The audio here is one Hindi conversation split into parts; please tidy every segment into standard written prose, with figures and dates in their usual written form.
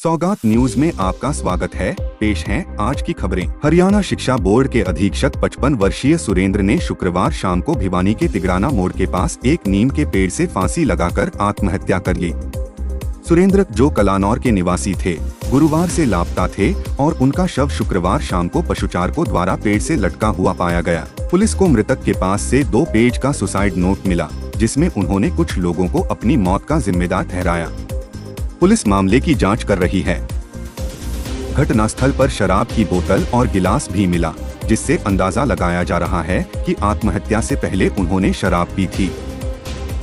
सौगात न्यूज में आपका स्वागत है। पेश हैं आज की खबरें। हरियाणा शिक्षा बोर्ड के अधीक्षक 55 वर्षीय सुरेंद्र ने शुक्रवार शाम को भिवानी के तिगराना मोड़ के पास एक नीम के पेड़ से फांसी लगाकर आत्महत्या कर ली। सुरेंद्र, जो कलानौर के निवासी थे, गुरुवार से लापता थे और उनका शव शुक्रवार शाम को पशुचारकों द्वारा पेड़ से लटका हुआ पाया गया। पुलिस को मृतक के पास से 2 पेज का सुसाइड नोट मिला, जिसमें उन्होंने कुछ लोगों को अपनी मौत का जिम्मेदार ठहराया। पुलिस मामले की जांच कर रही है। घटनास्थल पर शराब की बोतल और गिलास भी मिला, जिससे अंदाजा लगाया जा रहा है कि आत्महत्या से पहले उन्होंने शराब पी थी।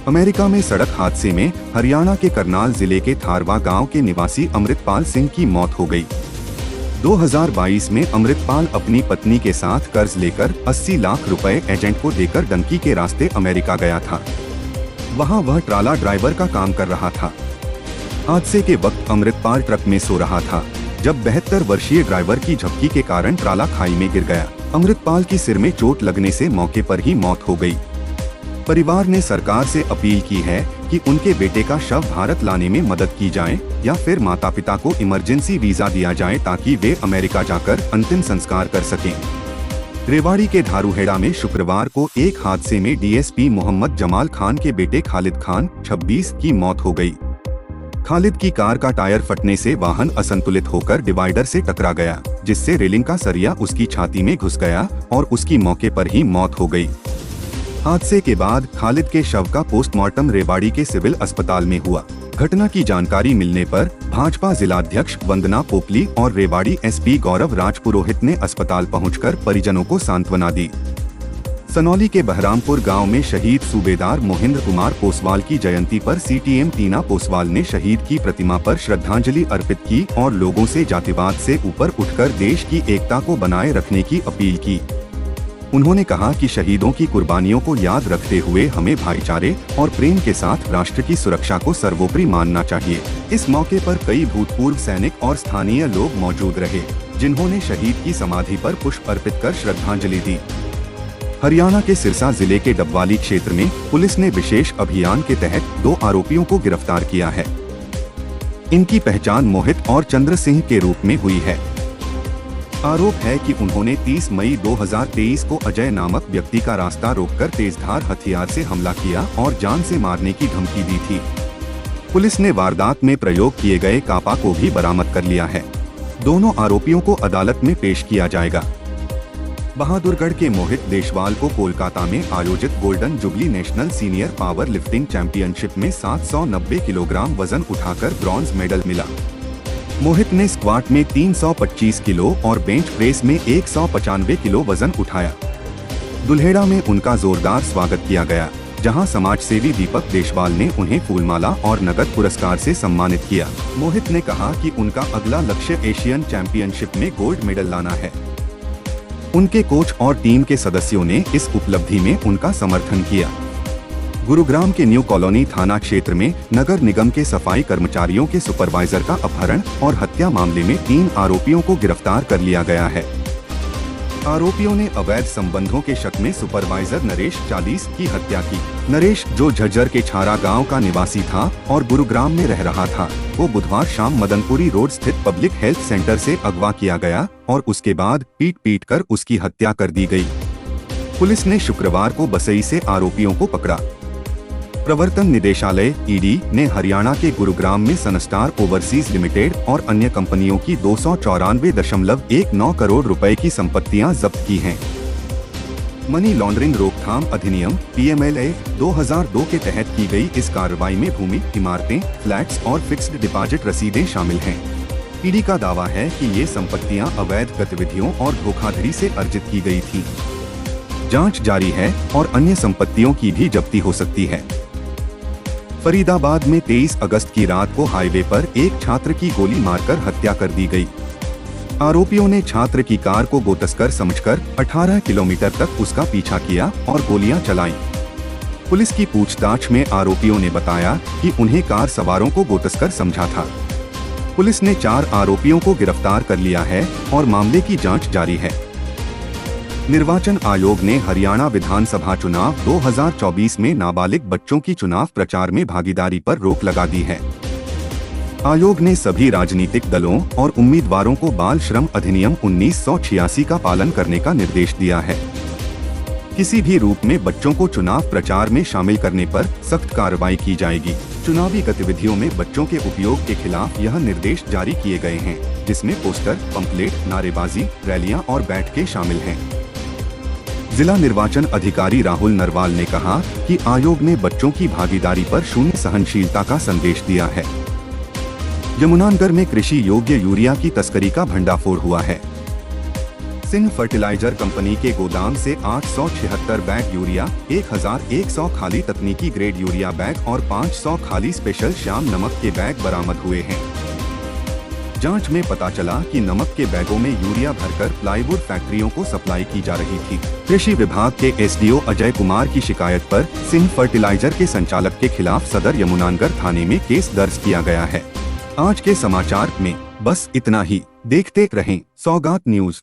अमेरिका में सड़क हादसे में हरियाणा के करनाल जिले के थारवा गांव के निवासी अमृतपाल सिंह की मौत हो गई। 2022 में अमृतपाल अपनी पत्नी के साथ कर्ज लेकर 80 लाख रुपए एजेंट को देकर डंकी के रास्ते अमेरिका गया था। वहां वह ट्राला ड्राइवर का काम कर रहा था। हादसे के वक्त अमृतपाल ट्रक में सो रहा था, जब 72 वर्षीय ड्राइवर की झपकी के कारण ट्राला खाई में गिर गया। अमृतपाल की सिर में चोट लगने से मौके पर ही मौत हो गई। परिवार ने सरकार से अपील की है कि उनके बेटे का शव भारत लाने में मदद की जाए या फिर माता पिता को इमरजेंसी वीजा दिया जाए ताकि वे अमेरिका जाकर अंतिम संस्कार कर सकें। रेवाड़ी के धारूहेड़ा में शुक्रवार को एक हादसे में डीएसपी मोहम्मद जमाल खान के बेटे खालिद खान 26 की मौत हो गई। खालिद की कार का टायर फटने से वाहन असंतुलित होकर डिवाइडर से टकरा गया, जिससे रेलिंग का सरिया उसकी छाती में घुस गया और उसकी मौके पर ही मौत हो गई। हादसे के बाद खालिद के शव का पोस्टमार्टम रेवाड़ी के सिविल अस्पताल में हुआ। घटना की जानकारी मिलने पर भाजपा जिलाध्यक्ष वंदना पोपली और रेवाड़ी एसपी गौरव राजपुरोहित ने अस्पताल पहुंचकर परिजनों को सांत्वना दी। सनौली के बहरामपुर गांव में शहीद सूबेदार मोहिंद्र कुमार पोसवाल की जयंती पर सीटीएम टीना पोसवाल ने शहीद की प्रतिमा पर श्रद्धांजलि अर्पित की और लोगों से जातिवाद से ऊपर उठकर देश की एकता को बनाए रखने की अपील की। उन्होंने कहा कि शहीदों की कुर्बानियों को याद रखते हुए हमें भाईचारे और प्रेम के साथ राष्ट्र की सुरक्षा को सर्वोपरि मानना चाहिए। इस मौके पर कई भूतपूर्व सैनिक और स्थानीय लोग मौजूद रहे, जिन्होंने शहीद की समाधि पर पुष्प अर्पित कर श्रद्धांजलि दी। हरियाणा के सिरसा जिले के डबवाली क्षेत्र में पुलिस ने विशेष अभियान के तहत 2 आरोपियों को गिरफ्तार किया है। इनकी पहचान मोहित और चंद्र सिंह के रूप में हुई है। आरोप है कि उन्होंने 30 मई 2023 को अजय नामक व्यक्ति का रास्ता रोककर तेजधार हथियार से हमला किया और जान से मारने की धमकी दी थी। पुलिस ने वारदात में प्रयोग किए गए कापा को भी बरामद कर लिया है। दोनों आरोपियों को अदालत में पेश किया जाएगा। बहादुरगढ़ के मोहित देशवाल को कोलकाता में आयोजित golden jubilee national senior power lifting championship में 790 किलोग्राम वजन उठाकर ब्रॉन्ज मेडल मिला। मोहित ने स्क्वाट में 325 किलो और बेंच प्रेस में 195 किलो वजन उठाया। दुल्हेड़ा में उनका जोरदार स्वागत किया गया, जहां समाज सेवी दीपक देशवाल ने उन्हें फूलमाला और नगद पुरस्कार से सम्मानित किया। मोहित ने कहा कि उनका अगला लक्ष्य एशियन चैंपियनशिप में गोल्ड मेडल लाना है। उनके कोच और टीम के सदस्यों ने इस उपलब्धि में उनका समर्थन किया। गुरुग्राम के न्यू कॉलोनी थाना क्षेत्र में नगर निगम के सफाई कर्मचारियों के सुपरवाइजर का अपहरण और हत्या मामले में 3 आरोपियों को गिरफ्तार कर लिया गया है। आरोपियों ने अवैध संबंधों के शक में सुपरवाइजर नरेश 40 की हत्या की। नरेश, जो झज्जर के छारा गांव का निवासी था और गुरुग्राम में रह रहा था, वो बुधवार शाम मदनपुरी रोड स्थित पब्लिक हेल्थ सेंटर से अगवा किया गया और उसके बाद पीट कर उसकी हत्या कर दी गई। पुलिस ने शुक्रवार को बसई से आरोपियों को पकड़ा। प्रवर्तन निदेशालय ईडी ने हरियाणा के गुरुग्राम में सनस्टार ओवरसीज लिमिटेड और अन्य कंपनियों की 294.19 करोड़ रुपए की संपत्तियां जब्त की हैं। मनी लॉन्ड्रिंग रोकथाम अधिनियम PMLA 2002 के तहत की गई इस कार्रवाई में भूमि, इमारतें, फ्लैट्स और फिक्स्ड डिपॉजिट रसीदें शामिल हैं। ईडी का दावा है कि ये संपत्तियां अवैध गतिविधियों और धोखाधड़ी से अर्जित की गई थी। जांच जारी है और अन्य संपत्तियों की भी जब्ती हो सकती है। फरीदाबाद में 23 अगस्त की रात को हाईवे पर एक छात्र की गोली मारकर हत्या कर दी गई। आरोपियों ने छात्र की कार को गोतस्कर समझकर 18 किलोमीटर तक उसका पीछा किया और गोलियां चलाईं। पुलिस की पूछताछ में आरोपियों ने बताया कि उन्हें कार सवारों को गोतस्कर समझा था। पुलिस ने 4 आरोपियों को गिरफ्तार कर लिया है और मामले की जांच जारी है। निर्वाचन आयोग ने हरियाणा विधानसभा चुनाव 2024 में नाबालिग बच्चों की चुनाव प्रचार में भागीदारी पर रोक लगा दी है। आयोग ने सभी राजनीतिक दलों और उम्मीदवारों को बाल श्रम अधिनियम 1986 का पालन करने का निर्देश दिया है। किसी भी रूप में बच्चों को चुनाव प्रचार में शामिल करने पर सख्त कार्रवाई की जाएगी। चुनावी गतिविधियों में बच्चों के उपयोग के खिलाफ यह निर्देश जारी किए गए हैं, जिसमें पोस्टर, पंपलेट, नारेबाजी, रैलियां और बैठकें शामिल हैं। जिला निर्वाचन अधिकारी राहुल नरवाल ने कहा कि आयोग ने बच्चों की भागीदारी पर शून्य सहनशीलता का संदेश दिया है। यमुनानगर में कृषि योग्य यूरिया की तस्करी का भंडाफोड़ हुआ है। सिंह फर्टिलाइजर कंपनी के गोदाम से 876 बैग यूरिया, 1100 खाली तकनीकी ग्रेड यूरिया बैग और 500 खाली स्पेशल श्याम नमक के बैग बरामद हुए हैं। जांच में पता चला कि नमक के बैगों में यूरिया भरकर प्लाईवुड फैक्ट्रियों को सप्लाई की जा रही थी। कृषि विभाग के एसडीओ अजय कुमार की शिकायत पर सिंह फर्टिलाइजर के संचालक के खिलाफ सदर यमुनानगर थाने में केस दर्ज किया गया है। आज के समाचार में बस इतना ही। देखते रहें सौगात न्यूज।